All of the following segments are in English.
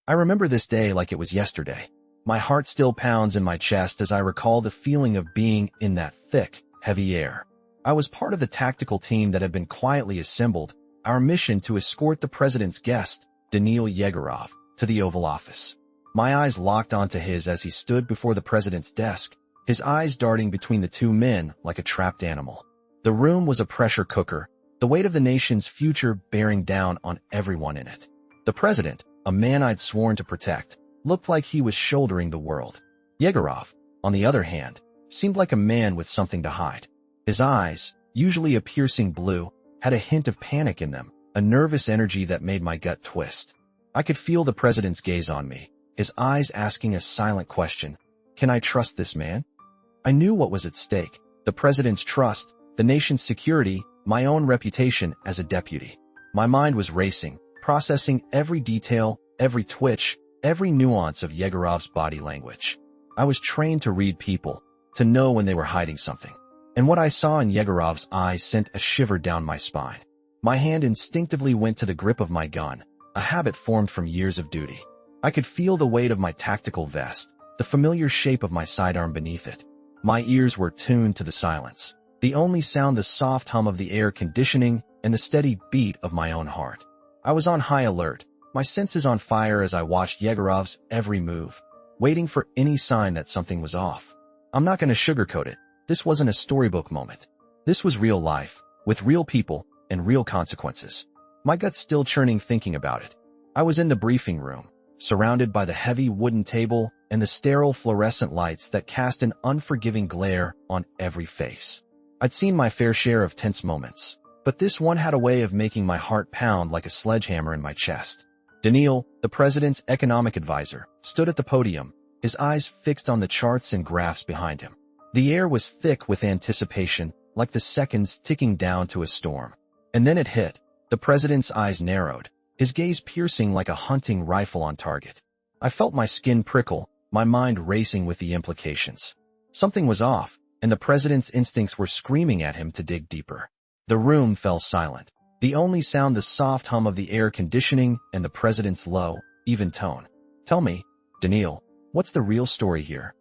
I remember this day like it was yesterday. My heart still pounds in my chest as I recall the feeling of being in that thick, heavy air. I was part of the tactical team that had been quietly assembled, our mission to escort the president's guest, Daniil Yegorov, to the Oval Office. My eyes locked onto his as he stood before the president's desk, his eyes darting between the two men like a trapped animal. The room was a pressure cooker, the weight of the nation's future bearing down on everyone in it. The president, a man I'd sworn to protect, looked like he was shouldering the world. Yegorov, on the other hand, seemed like a man with something to hide. His eyes, usually a piercing blue, had a hint of panic in them, a nervous energy that made my gut twist. I could feel the president's gaze on me, his eyes asking a silent question. Can I trust this man? I knew what was at stake: the president's trust, the nation's security, my own reputation as a deputy. My mind was racing, processing every detail, every twitch, every nuance of Yegorov's body language. I was trained to read people, to know when they were hiding something. And what I saw in Yegorov's eyes sent a shiver down my spine. My hand instinctively went to the grip of my gun, a habit formed from years of duty. I could feel the weight of my tactical vest, the familiar shape of my sidearm beneath it. My ears were tuned to the silence, the only sound the soft hum of the air conditioning and the steady beat of my own heart. I was on high alert, my senses on fire as I watched Yegorov's every move, waiting for any sign that something was off. I'm not going to sugarcoat it. This wasn't a storybook moment. This was real life, with real people and real consequences. My gut's still churning thinking about it. I was in the briefing room, surrounded by the heavy wooden table and the sterile fluorescent lights that cast an unforgiving glare on every face. I'd seen my fair share of tense moments, but this one had a way of making my heart pound like a sledgehammer in my chest. Daniil, the president's economic advisor, stood at the podium, his eyes fixed on the charts and graphs behind him. The air was thick with anticipation, like the seconds ticking down to a storm. And then it hit. The president's eyes narrowed, his gaze piercing like a hunting rifle on target. I felt my skin prickle, my mind racing with the implications. Something was off, and the president's instincts were screaming at him to dig deeper. The room fell silent, the only sound the soft hum of the air conditioning and the president's low, even tone. Tell me, Daniil, what's the real story here?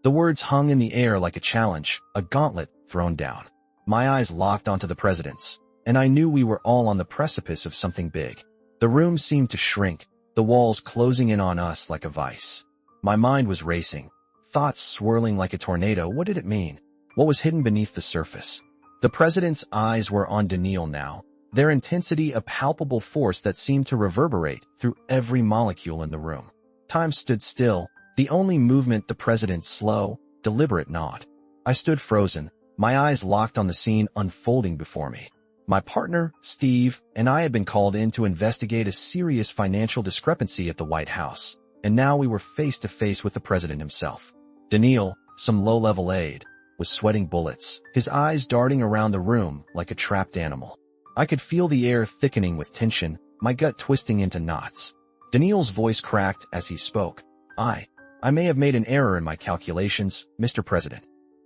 The words hung in the air like a challenge, a gauntlet thrown down. My eyes locked onto the president's, and I knew we were all on the precipice of something big. The room seemed to shrink, the walls closing in on us like a vice. My mind was racing, thoughts swirling like a tornado. What did it mean? What was hidden beneath the surface? The president's eyes were on Daniil now, their intensity a palpable force that seemed to reverberate through every molecule in the room. Time stood still, the only movement the president's slow, deliberate nod. I stood frozen, my eyes locked on the scene unfolding before me. My partner, Steve, and I had been called in to investigate a serious financial discrepancy at the White House, and now we were face to face with the president himself. Daniil, some low-level aide, was sweating bullets, his eyes darting around the room like a trapped animal. I could feel the air thickening with tension, my gut twisting into knots. Daniil's voice cracked as he spoke. I may have made an error in my calculations, Mr. President.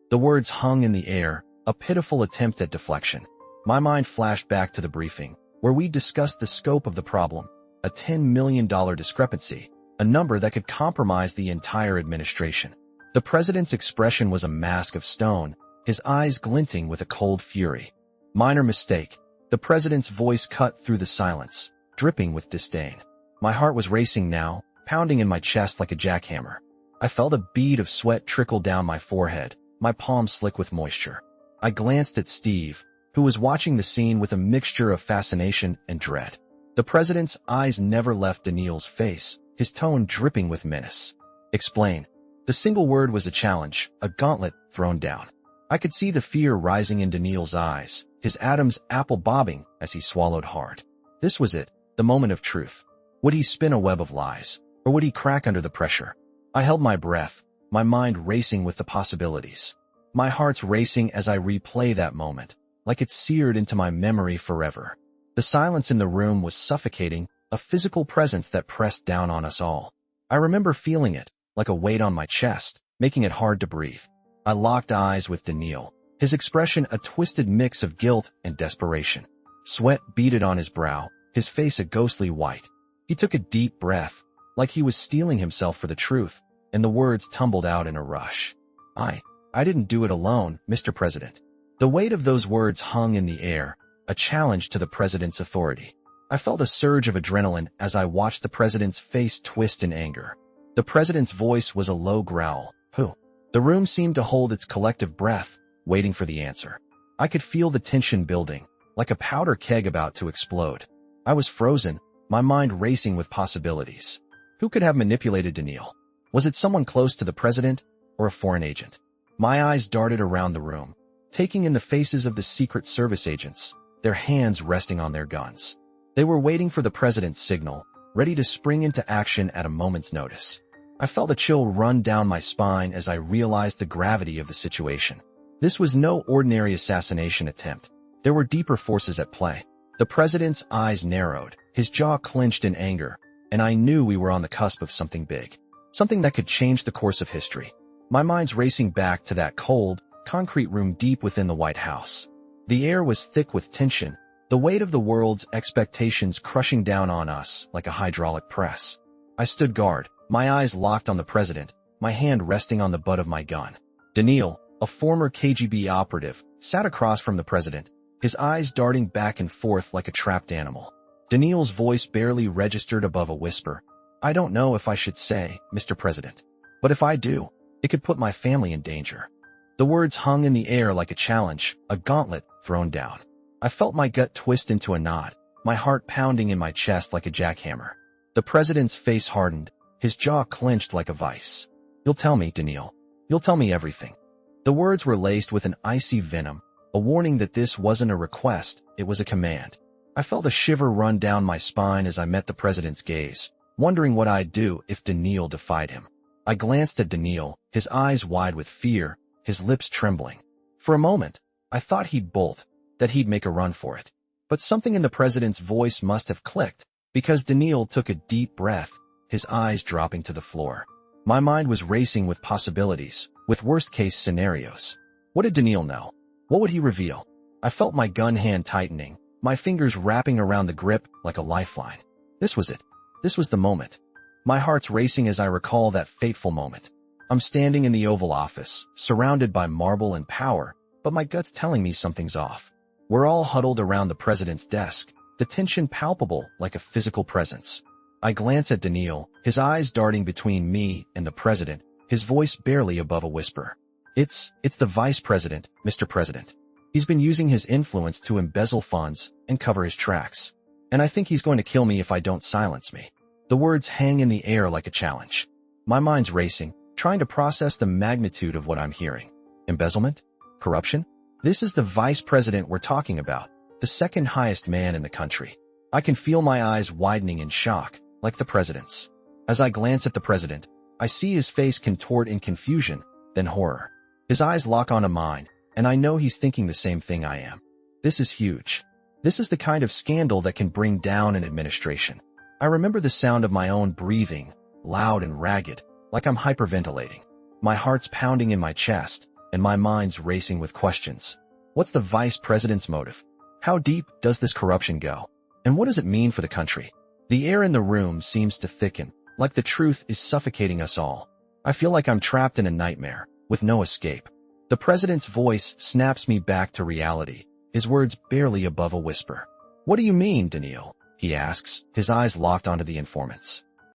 The words hung in the air, a pitiful attempt at deflection. My mind flashed back to the briefing, where we discussed the scope of the problem, a $10 million discrepancy, a number that could compromise the entire administration. The president's expression was a mask of stone, his eyes glinting with a cold fury. Minor mistake. The president's voice cut through the silence, dripping with disdain. My heart was racing now, pounding in my chest like a jackhammer. I felt a bead of sweat trickle down my forehead, my palms slick with moisture. I glanced at Steve, who was watching the scene with a mixture of fascination and dread. The president's eyes never left Daniil's face, his tone dripping with menace. Explain. The single word was a challenge, a gauntlet thrown down. I could see the fear rising in Daniil's eyes, his Adam's apple bobbing as he swallowed hard. This was it, the moment of truth. Would he spin a web of lies, or would he crack under the pressure? I held my breath, my mind racing with the possibilities. My heart's racing as I replay that moment, like it's seared into my memory forever. The silence in the room was suffocating, a physical presence that pressed down on us all. I remember feeling it, like a weight on my chest, making it hard to breathe. I locked eyes with Daniil, his expression a twisted mix of guilt and desperation. Sweat beaded on his brow, his face a ghostly white. He took a deep breath, like he was steeling himself for the truth, and the words tumbled out in a rush. I didn't do it alone, Mr. President. The weight of those words hung in the air, a challenge to the president's authority. I felt a surge of adrenaline as I watched the president's face twist in anger. The president's voice was a low growl. Who? The room seemed to hold its collective breath, waiting for the answer. I could feel the tension building, like a powder keg about to explode. I was frozen, my mind racing with possibilities. Who could have manipulated Daniil? Was it someone close to the president, or a foreign agent? My eyes darted around the room, taking in the faces of the Secret Service agents, their hands resting on their guns. They were waiting for the president's signal, ready to spring into action at a moment's notice. I felt a chill run down my spine as I realized the gravity of the situation. This was no ordinary assassination attempt. There were deeper forces at play. The president's eyes narrowed, his jaw clenched in anger, and I knew we were on the cusp of something big. Something that could change the course of history. My mind's racing back to that cold, concrete room deep within the White House. The air was thick with tension, the weight of the world's expectations crushing down on us like a hydraulic press. I stood guard, my eyes locked on the president, my hand resting on the butt of my gun. Daniil, a former KGB operative, sat across from the president, his eyes darting back and forth like a trapped animal. Daniil's voice barely registered above a whisper. I don't know if I should say, Mr. President. But if I do, it could put my family in danger. The words hung in the air like a challenge, a gauntlet thrown down. I felt my gut twist into a knot, my heart pounding in my chest like a jackhammer. The president's face hardened, his jaw clenched like a vice. You'll tell me, Daniil. You'll tell me everything. The words were laced with an icy venom, a warning that this wasn't a request, it was a command. I felt a shiver run down my spine as I met the president's gaze, wondering what I'd do if Daniil defied him. I glanced at Daniil, his eyes wide with fear, his lips trembling. For a moment, I thought he'd bolt, that he'd make a run for it. But something in the president's voice must have clicked, because Daniil took a deep breath, his eyes dropping to the floor. My mind was racing with possibilities, with worst-case scenarios. What did Daniil know? What would he reveal? I felt my gun hand tightening, my fingers wrapping around the grip like a lifeline. This was it. This was the moment. My heart's racing as I recall that fateful moment. I'm standing in the Oval Office, surrounded by marble and power, but my gut's telling me something's off. We're all huddled around the president's desk, the tension palpable like a physical presence. I glance at Daniil, his eyes darting between me and the president, his voice barely above a whisper. It's the vice president, Mr. President. He's been using his influence to embezzle funds and cover his tracks. And I think he's going to kill me if I don't silence me. The words hang in the air like a challenge. My mind's racing, trying to process the magnitude of what I'm hearing. Embezzlement? Corruption? This is the vice president we're talking about, the second highest man in the country. I can feel my eyes widening in shock, like the president's. As I glance at the president, I see his face contort in confusion, then horror. His eyes lock onto mine, and I know he's thinking the same thing I am. This is huge. This is the kind of scandal that can bring down an administration. I remember the sound of my own breathing, loud and ragged, like I'm hyperventilating. My heart's pounding in my chest, and my mind's racing with questions. What's the vice president's motive? How deep does this corruption go? And what does it mean for the country? The air in the room seems to thicken, like the truth is suffocating us all. I feel like I'm trapped in a nightmare, with no escape. The president's voice snaps me back to reality, his words barely above a whisper. What do you mean, Daniil? He asks, his eyes locked onto the informant's.